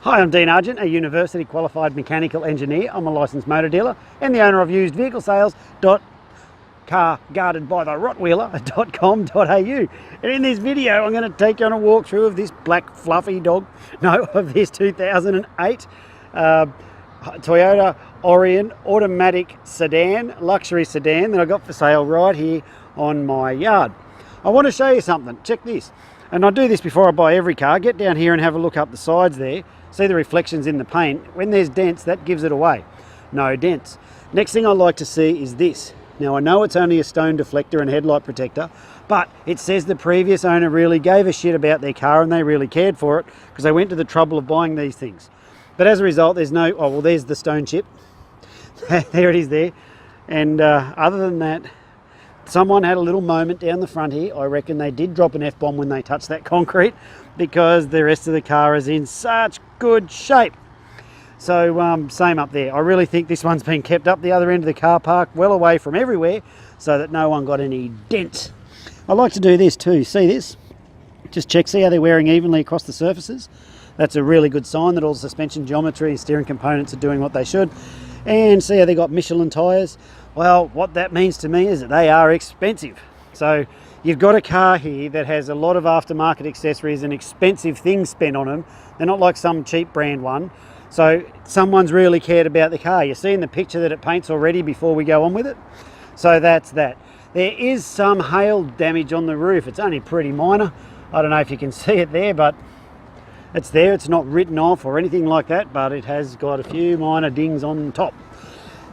Hi, I'm Dean Argent, a university qualified mechanical engineer. I'm a licensed motor dealer and the owner of usedvehiclesales.carguardedbytherotwheeler.com.au. And in this video, I'm going to take you on a walkthrough of this black fluffy dog, of this 2008 Toyota Aurion automatic sedan, luxury sedan that I got for sale right here on my yard. I want to show you something. Check this. And I do this before I buy every car. Get down here and have a look up the sides there. See the reflections in the paint. When there's dents, that gives it away. No dents. Next thing I like to see is this. Now I know it's only a stone deflector and headlight protector, but it says the previous owner really gave a shit about their car and they really cared for it because they went to the trouble of buying these things. But as a result, there's no, oh well, there's the stone chip. There it is there. And other than that, someone had a little moment down the front here. I reckon they did drop an F-bomb when they touched that concrete because the rest of the car is in such good shape. So same up there. I really think this one's been kept up the other end of the car park, well away from everywhere, so that no one got any dents. I like to do this too. See this? Just check, see how they're wearing evenly across the surfaces. That's a really good sign that all the suspension geometry and steering components are doing what they should. And see how they got Michelin tyres. Well, what that means to me is that they are expensive. So you've got a car here that has a lot of aftermarket accessories and expensive things spent on them. They're not like some cheap brand one. So someone's really cared about the car. You see in the picture that it paints already before we go on with it. So that's that. There is some hail damage on the roof. It's only pretty minor. I don't know if you can see it there, but it's there. It's not written off or anything like that, but it has got a few minor dings on top.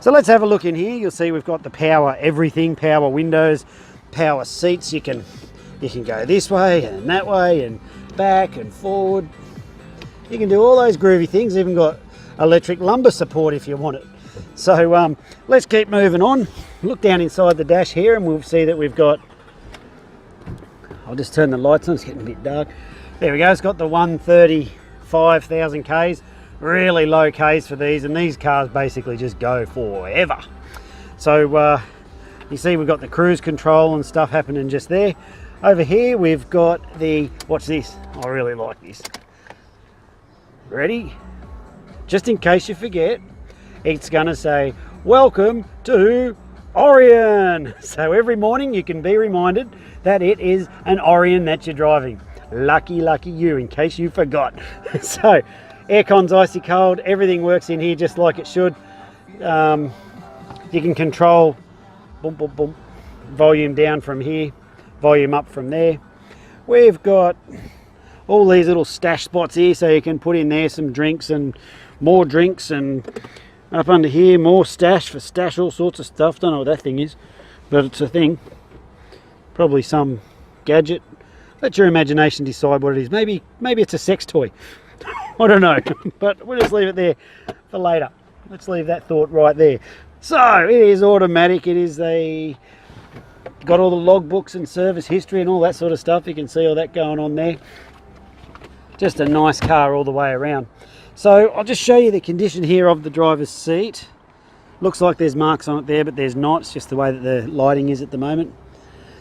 So let's have a look in here. You'll see we've got the power everything, power windows, power seats. You can go this way and that way and back and forward. You can do all those groovy things. Even got electric lumbar support if you want it. So let's keep moving on. Look down inside the dash here and we'll see that we've got, I'll just turn the lights on, it's getting a bit dark. There we go, it's got the 135,000 Ks. Really low Ks for these, and these cars basically just go forever. So you see we've got the cruise control and stuff happening just there. Over here we've got the, watch this, I really like this. Ready? Just in case you forget, it's gonna say, welcome to Aurion. So every morning you can be reminded that it is an Aurion that you're driving. Lucky you, in case you forgot. So aircon's icy cold, everything works in here just like it should. You can control boom, boom, boom, volume down from here, volume up from there. We've got all these little stash spots here, so you can put in there some drinks and more drinks, and up under here more stash for stash all sorts of stuff. Don't know what that thing is, but it's a thing. Probably some gadget. Let your imagination decide what it is. Maybe it's a sex toy. I don't know, but we'll just leave it there for later. Let's leave that thought right there. So it is automatic. It is got all the logbooks and service history and all that sort of stuff. You can see all that going on there. Just a nice car all the way around. So I'll just show you the condition here of the driver's seat. Looks like there's marks on it there, but there's not. It's just the way that the lighting is at the moment.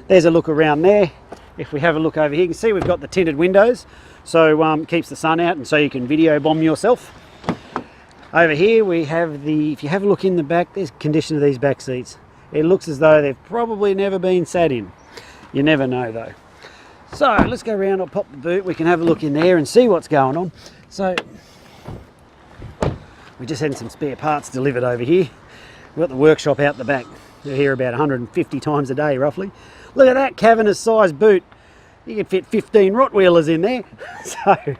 There's a look around there. If we have a look over here, you can see we've got the tinted windows, so keeps the sun out and so you can video bomb yourself. Over here we have the, if you have a look in the back, there's condition of these back seats. It looks as though they've probably never been sat in. You never know though. So let's go around, I'll pop the boot, we can have a look in there and see what's going on. So we just had some spare parts delivered over here. We've got the workshop out the back. They're here about 150 times a day roughly. Look at that cavernous sized boot. You can fit 15 Rottweilers in there. So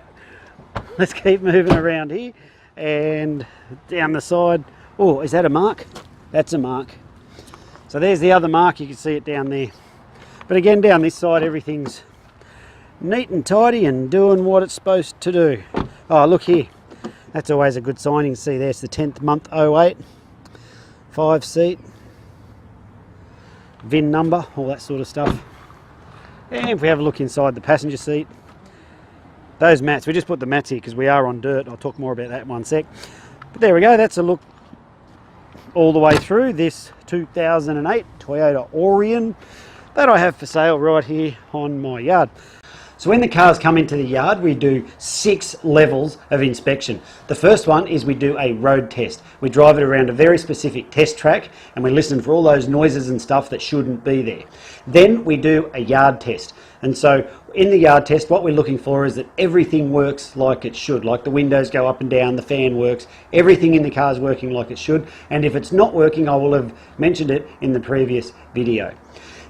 let's keep moving around here and down the side. Oh, is that a mark? That's a mark. So there's the other mark, you can see it down there. But again, down this side, everything's neat and tidy and doing what it's supposed to do. Oh, look here. That's always a good sign. You can see there's the 10th month 08, 5 seat. VIN number, all that sort of stuff. And if we have a look inside the passenger seat, those mats, we just put the mats here because we are on dirt. I'll talk more about that in one sec. But there we go, that's a look all the way through this 2008 Toyota Aurion that I have for sale right here on my yard. So when the cars come into the yard, we do 6 levels of inspection. The first one is we do a road test. We drive it around a very specific test track and we listen for all those noises and stuff that shouldn't be there. Then we do a yard test. And so in the yard test, what we're looking for is that everything works like it should, like the windows go up and down, the fan works, everything in the car is working like it should. And if it's not working, I will have mentioned it in the previous video.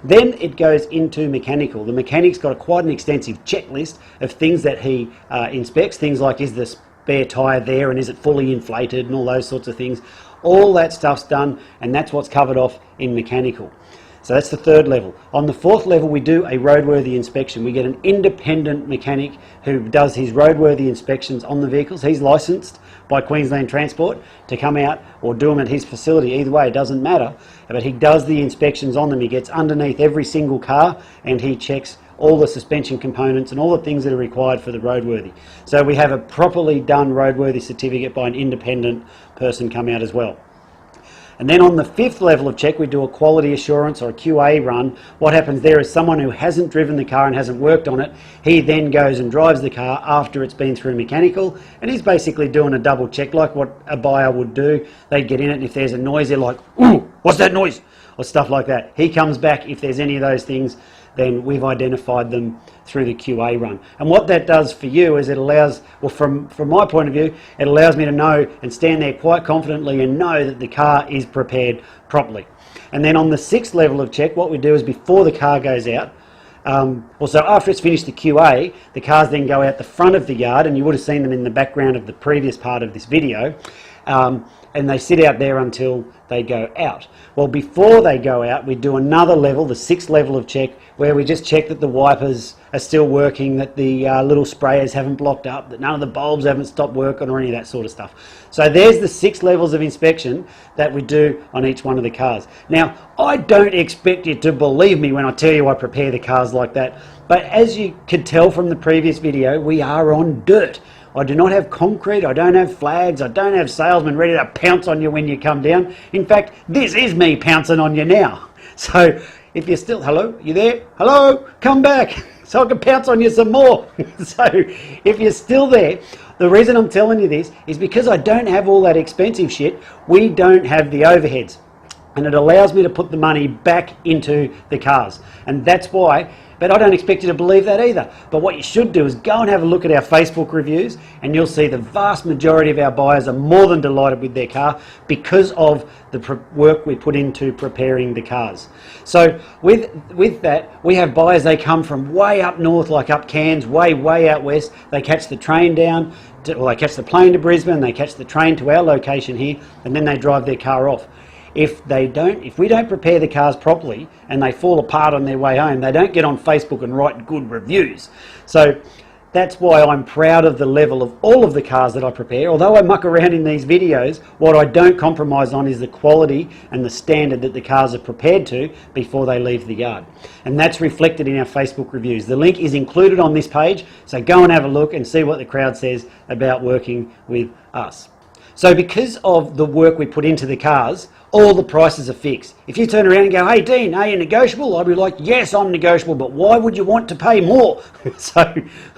Then it goes into mechanical. The mechanic's got quite an extensive checklist of things that he inspects, things like is the spare tyre there and is it fully inflated and all those sorts of things. All that stuff's done and that's what's covered off in mechanical. So that's the 3rd level. On the 4th level we do a roadworthy inspection. We get an independent mechanic who does his roadworthy inspections on the vehicles. He's licensed by Queensland Transport to come out or do them at his facility. Either way, it doesn't matter. But he does the inspections on them. He gets underneath every single car and he checks all the suspension components and all the things that are required for the roadworthy. So we have a properly done roadworthy certificate by an independent person come out as well. And then on the 5th level of check, we do a quality assurance or a QA run. What happens there is someone who hasn't driven the car and hasn't worked on it, he then goes and drives the car after it's been through mechanical, and he's basically doing a double check like what a buyer would do. They get in it and if there's a noise, they're like, "Ooh, what's that noise?" or stuff like that. He comes back, if there's any of those things, then we've identified them through the QA run. And what that does for you is it allows, well from my point of view, it allows me to know and stand there quite confidently and know that the car is prepared properly. And then on the 6th level of check, what we do is before the car goes out, so after it's finished the QA, the cars then go out the front of the yard, and you would have seen them in the background of the previous part of this video, and they sit out there until they go out. Well, before they go out, we do another level, the 6th level of check, where we just check that the wipers are still working, that the little sprayers haven't blocked up, that none of the bulbs haven't stopped working or any of that sort of stuff. So there's the 6 levels of inspection that we do on each one of the cars. Now, I don't expect you to believe me when I tell you I prepare the cars like that, but as you could tell from the previous video, we are on dirt. I do not have concrete, I don't have flags, I don't have salesmen ready to pounce on you when you come down. In fact, this is me pouncing on you now. So if you're still, hello, you there? Hello, come back so I can pounce on you some more. So if you're still there, the reason I'm telling you this is because I don't have all that expensive shit. We don't have the overheads, and it allows me to put the money back into the cars, and that's why. But I don't expect you to believe that either. But what you should do is go and have a look at our Facebook reviews, and you'll see the vast majority of our buyers are more than delighted with their car because of the work we put into preparing the cars. So with that, we have buyers, they come from way up north, like up Cairns, way out west. They catch the train down, they catch the plane to Brisbane, they catch the train to our location here, and then they drive their car off. If we don't prepare the cars properly and they fall apart on their way home, they don't get on Facebook and write good reviews. So that's why I'm proud of the level of all of the cars that I prepare. Although I muck around in these videos, what I don't compromise on is the quality and the standard that the cars are prepared to before they leave the yard. And that's reflected in our Facebook reviews. The link is included on this page, so go and have a look and see what the crowd says about working with us. So because of the work we put into the cars, all the prices are fixed. If you turn around and go, "Hey Dean, are you negotiable?" I'd be like, "Yes, I'm negotiable, but why would you want to pay more?" So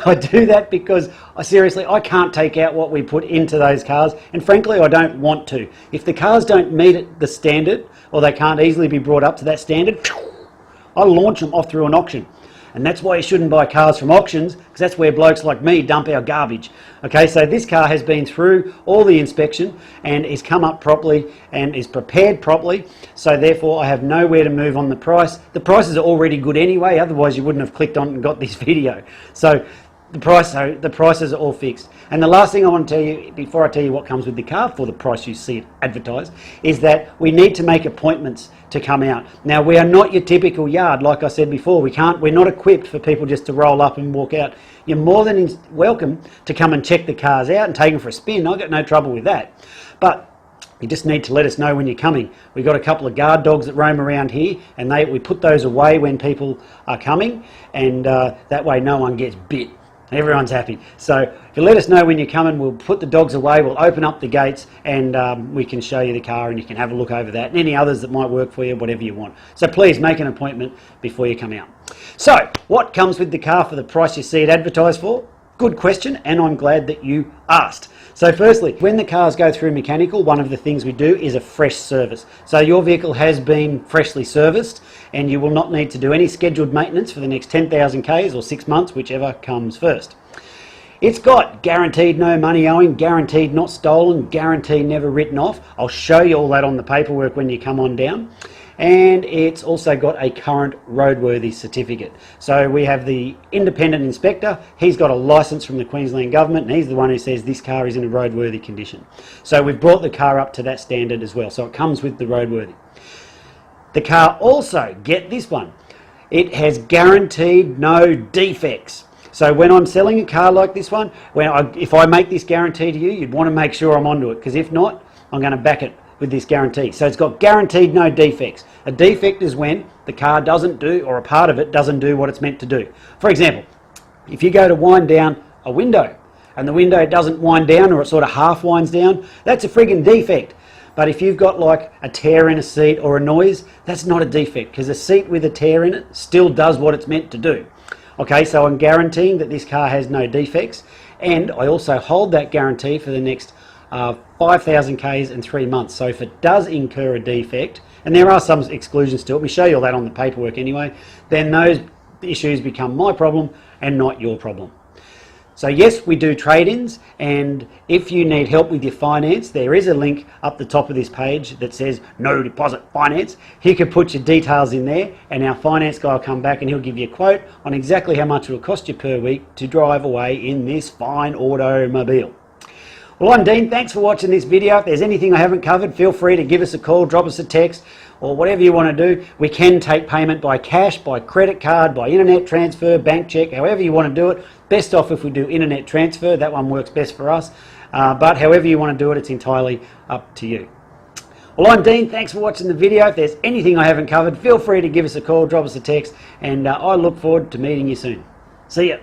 I do that because I can't take out what we put into those cars, and frankly I don't want to. If the cars don't meet the standard, or they can't easily be brought up to that standard, I launch them off through an auction. And that's why you shouldn't buy cars from auctions, because that's where blokes like me dump our garbage. Okay, so this car has been through all the inspection and is come up properly and is prepared properly, so therefore I have nowhere to move on the price. The prices are already good anyway, otherwise you wouldn't have clicked on and got this video. So the prices are all fixed. And the last thing I want to tell you, before I tell you what comes with the car for the price you see it advertised, is that we need to make appointments to come out. Now, we are not your typical yard, like I said before. We're not equipped for people just to roll up and walk out. You're more than welcome to come and check the cars out and take them for a spin. I've got no trouble with that. But you just need to let us know when you're coming. We've got a couple of guard dogs that roam around here, and we put those away when people are coming, and that way no one gets bit. Everyone's happy. So if you let us know when you're coming, we'll put the dogs away, we'll open up the gates, and we can show you the car and you can have a look over that and any others that might work for you, whatever you want. So please make an appointment before you come out. So what comes with the car for the price you see it advertised for? Good question, and I'm glad that you asked. So firstly, when the cars go through mechanical, one of the things we do is a fresh service. So your vehicle has been freshly serviced and you will not need to do any scheduled maintenance for the next 10,000 Ks or 6 months, whichever comes first. It's got guaranteed no money owing, guaranteed not stolen, guaranteed never written off. I'll show you all that on the paperwork when you come on down. And it's also got a current roadworthy certificate. So we have the independent inspector. He's got a license from the Queensland government and he's the one who says this car is in a roadworthy condition. So we've brought the car up to that standard as well. So it comes with the roadworthy. The car also, get this one, it has guaranteed no defects. So when I'm selling a car like this one, if I make this guarantee to you, you'd want to make sure I'm onto it, because if not, I'm going to back it with this guarantee. So it's got guaranteed no defects. A defect is when the car doesn't do, or a part of it doesn't do what it's meant to do. For example, if you go to wind down a window and the window doesn't wind down, or it sort of half winds down, that's a friggin' defect. But if you've got like a tear in a seat or a noise, that's not a defect, because a seat with a tear in it still does what it's meant to do. Okay, so I'm guaranteeing that this car has no defects, and I also hold that guarantee for the next 5,000 Ks and 3 months. So if it does incur a defect, and there are some exclusions to it, we show you all that on the paperwork anyway, then those issues become my problem and not your problem. So yes, we do trade-ins, and if you need help with your finance, there is a link up the top of this page that says no deposit finance. You can put your details in there and our finance guy will come back and he'll give you a quote on exactly how much it will cost you per week to drive away in this fine automobile. Well, I'm Dean, thanks for watching this video. If there's anything I haven't covered, feel free to give us a call, drop us a text, or whatever you want to do. We can take payment by cash, by credit card, by internet transfer, bank check, however you want to do it. Best off if we do internet transfer, that one works best for us. But however you want to do it, it's entirely up to you. Well, I'm Dean, thanks for watching the video. If there's anything I haven't covered, feel free to give us a call, drop us a text, and I look forward to meeting you soon. See ya.